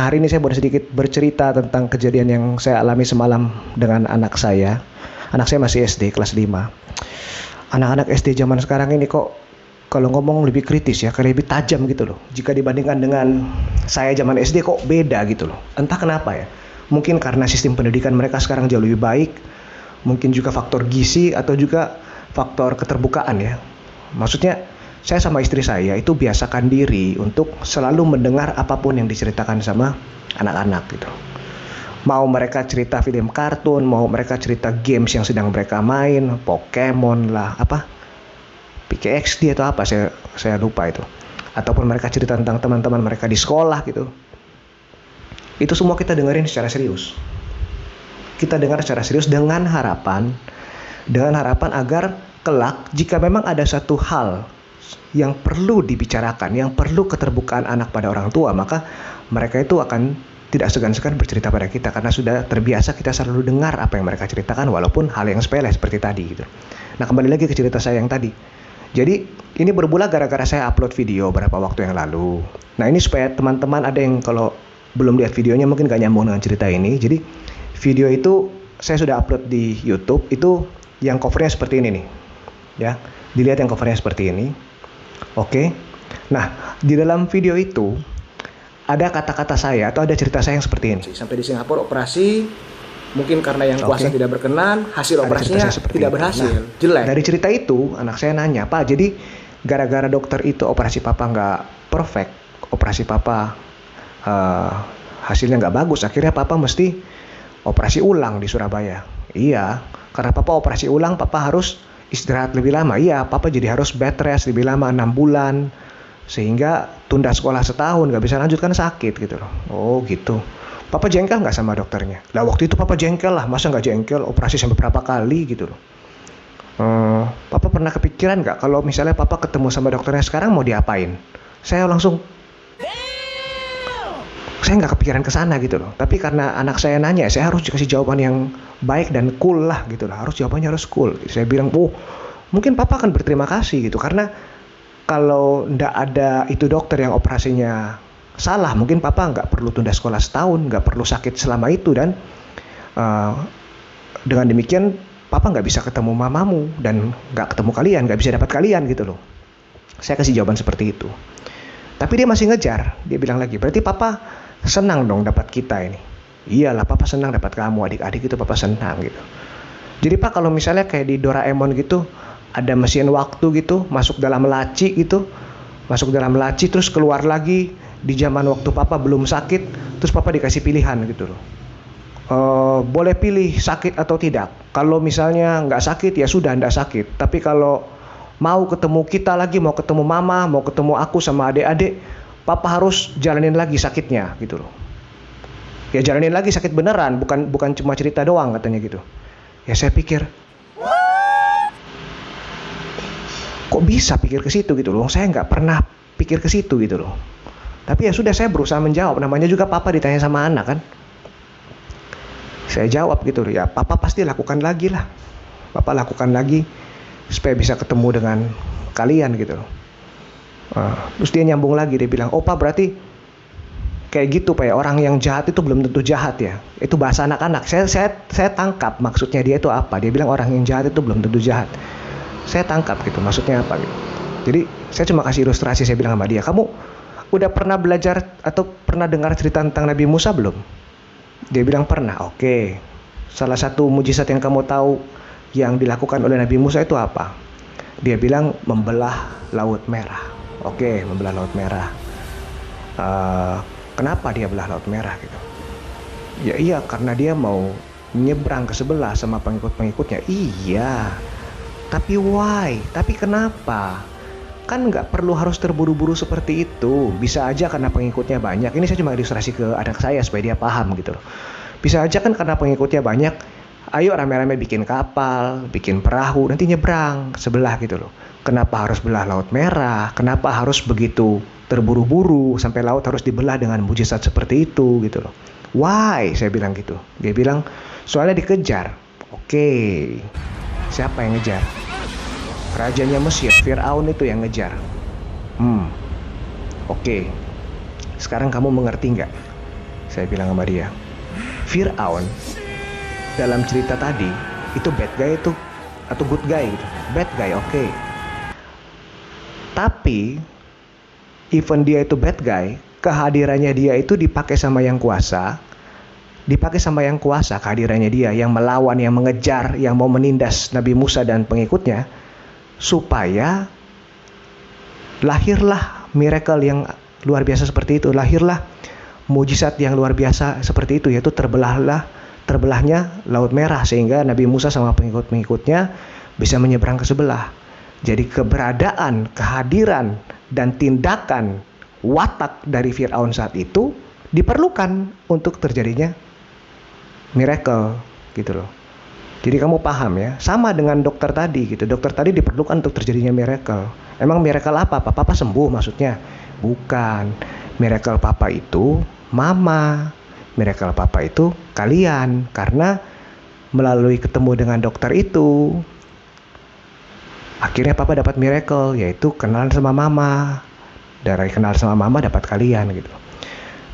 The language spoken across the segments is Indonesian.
Hari ini saya boleh sedikit bercerita tentang kejadian yang saya alami semalam dengan anak saya. Anak saya masih SD kelas 5. Anak-anak SD zaman sekarang ini kok kalau ngomong lebih kritis ya, kayak lebih tajam gitu loh. Jika dibandingkan dengan saya zaman SD kok beda gitu loh. Entah kenapa ya. Mungkin karena sistem pendidikan mereka sekarang jauh lebih baik. Mungkin juga faktor gizi atau juga faktor keterbukaan ya. Maksudnya saya sama istri saya itu biasakan diri untuk selalu mendengar apapun yang diceritakan sama anak-anak gitu. Mau mereka cerita film kartun, mau mereka cerita games yang sedang mereka main, Pokemon lah, apa PKXD atau apa, saya lupa itu. Ataupun mereka cerita tentang teman-teman mereka di sekolah gitu. Itu semua kita dengerin secara serius. Kita dengar secara serius dengan harapan agar kelak jika memang ada satu hal yang perlu dibicarakan, yang perlu keterbukaan anak pada orang tua, maka mereka itu akan tidak segan-segan bercerita pada kita karena sudah terbiasa kita selalu dengar apa yang mereka ceritakan walaupun hal yang sepele seperti tadi gitu. Nah, kembali lagi ke cerita saya yang tadi. Jadi ini bermula gara-gara saya upload video beberapa waktu yang lalu. Nah, ini supaya teman-teman ada yang kalau belum lihat videonya mungkin gak nyambung dengan cerita ini. Jadi video itu saya sudah upload di YouTube, itu yang covernya seperti ini nih. Ya, dilihat yang covernya seperti ini. Oke. Nah, di dalam video itu ada kata-kata saya atau ada cerita saya yang seperti ini. Sampai di Singapura operasi, mungkin karena yang kuasa tidak berkenan, hasil operasinya tidak berhasil, jelek. Dari cerita itu, anak saya nanya, "Pak, jadi gara-gara dokter itu operasi papa nggak perfect, operasi papa hasilnya nggak bagus, akhirnya papa mesti operasi ulang di Surabaya." Iya, karena papa operasi ulang, papa harus istirahat lebih lama. Iya, papa jadi harus bed rest lebih lama 6 bulan. Sehingga tunda sekolah setahun, gak bisa lanjut kan sakit gitu loh. Oh gitu. Papa jengkel gak sama dokternya? Lah waktu itu papa jengkel lah, masa gak jengkel, operasi sampai berapa kali gitu loh. Papa pernah kepikiran gak kalau misalnya papa ketemu sama dokternya sekarang mau diapain? Saya nggak kepikiran ke sana gitu loh. Tapi karena anak saya nanya, saya harus kasih jawaban yang baik dan cool lah gitu lah. Jawabannya harus cool. Saya bilang, mungkin papa akan berterima kasih gitu karena kalau ndak ada itu dokter yang operasinya salah, mungkin papa nggak perlu tunda sekolah setahun, nggak perlu sakit selama itu, dan dengan demikian papa nggak bisa ketemu mamamu dan nggak ketemu kalian, nggak bisa dapat kalian gitu loh. Saya kasih jawaban seperti itu. Tapi dia masih ngejar, dia bilang lagi, berarti papa senang dong dapat kita ini. Iyalah, papa senang dapat kamu, adik-adik itu papa senang gitu. Jadi pak, kalau misalnya kayak di Doraemon gitu, ada mesin waktu gitu, masuk dalam laci terus keluar lagi di zaman waktu papa belum sakit, terus papa dikasih pilihan gitu loh. Boleh pilih sakit atau tidak. Kalau misalnya nggak sakit ya sudah nggak sakit. Tapi kalau mau ketemu kita lagi, mau ketemu mama, mau ketemu aku sama adik-adik, papa harus jalanin lagi sakitnya gitu loh. Ya jalanin lagi sakit beneran, bukan cuma cerita doang katanya gitu. Ya saya pikir, kok bisa pikir ke situ gitu loh? Saya nggak pernah pikir ke situ gitu loh. Tapi ya sudah, saya berusaha menjawab. Namanya juga papa ditanya sama anak kan. Saya jawab gitu loh. Ya papa pasti lakukan lagi lah. Papa lakukan lagi supaya bisa ketemu dengan kalian gitu loh. Terus dia nyambung lagi, dia bilang, "Oh pak, berarti kayak gitu pak ya, orang yang jahat itu belum tentu jahat ya." Itu bahasa anak-anak. Saya tangkap maksudnya dia itu apa. Dia bilang orang yang jahat itu belum tentu jahat. Saya tangkap gitu maksudnya apa gitu. Jadi saya cuma kasih ilustrasi, saya bilang sama dia, "Kamu udah pernah belajar atau pernah dengar cerita tentang Nabi Musa belum?" Dia bilang pernah. Oke. Salah satu mujizat yang kamu tahu yang dilakukan oleh Nabi Musa itu apa? Dia bilang membelah Laut Merah. Oke, membelah Laut Merah. Kenapa dia belah Laut Merah gitu? Ya iya, karena dia mau nyebrang ke sebelah sama pengikut-pengikutnya. Iya. Tapi why? Tapi kenapa? Kan nggak perlu harus terburu-buru seperti itu. Bisa aja karena pengikutnya banyak. Ini saya cuma ilustrasi ke anak saya supaya dia paham gitu loh. Bisa aja kan karena pengikutnya banyak, ayo rame-rame bikin kapal, bikin perahu, nanti nyebrang ke sebelah gitu loh. Kenapa harus belah Laut Merah? Kenapa harus begitu terburu-buru sampai laut harus dibelah dengan mujizat seperti itu gitu loh. Why? Saya bilang gitu. Dia bilang, soalnya dikejar. Oke. Siapa yang ngejar? Rajanya Mesir, Fir'aun itu yang ngejar. Oke. Sekarang kamu mengerti nggak? Saya bilang sama dia, Fir'aun dalam cerita tadi itu bad guy itu atau good guy gitu. Bad guy, oke. Tapi even dia itu bad guy, kehadirannya dia itu dipakai sama yang kuasa. Dipakai sama yang kuasa kehadirannya dia yang melawan, yang mengejar, yang mau menindas Nabi Musa dan pengikutnya, supaya lahirlah miracle yang luar biasa seperti itu. Lahirlah mujizat yang luar biasa seperti itu, yaitu terbelahnya Laut Merah, sehingga Nabi Musa sama pengikut-pengikutnya bisa menyeberang ke sebelah. Jadi keberadaan, kehadiran, dan tindakan watak dari Fir'aun saat itu diperlukan untuk terjadinya miracle gitu loh. Jadi kamu paham ya, sama dengan dokter tadi gitu. Dokter tadi diperlukan untuk terjadinya miracle. Emang miracle apa? Papa sembuh maksudnya? Bukan. Miracle papa itu mama. Miracle papa itu kalian. Karena melalui ketemu dengan dokter itu, akhirnya papa dapat miracle, yaitu kenalan sama mama. Dari kenal sama mama dapat kalian gitu.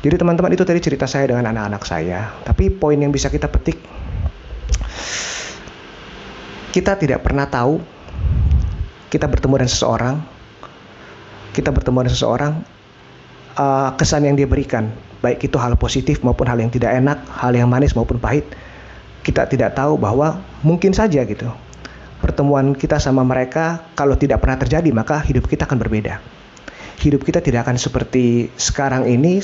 Jadi teman-teman, itu tadi cerita saya dengan anak-anak saya. Tapi poin yang bisa kita petik, kita tidak pernah tahu kita bertemu dengan seseorang, kesan yang dia berikan, baik itu hal positif maupun hal yang tidak enak, hal yang manis maupun pahit. Kita tidak tahu bahwa mungkin saja gitu, pertemuan kita sama mereka kalau tidak pernah terjadi, maka hidup kita akan berbeda. Hidup kita tidak akan seperti sekarang ini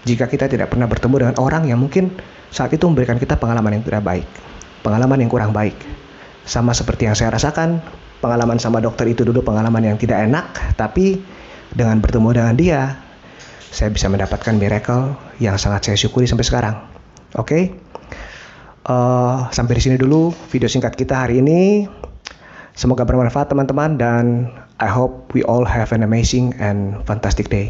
jika kita tidak pernah bertemu dengan orang yang mungkin saat itu memberikan kita pengalaman yang tidak baik, pengalaman yang kurang baik. Sama seperti yang saya rasakan, pengalaman sama dokter itu dulu pengalaman yang tidak enak, tapi dengan bertemu dengan dia, saya bisa mendapatkan miracle yang sangat saya syukuri sampai sekarang. Oke? Sampai di sini dulu video singkat kita hari ini. Semoga bermanfaat teman-teman, dan I hope we all have an amazing and fantastic day.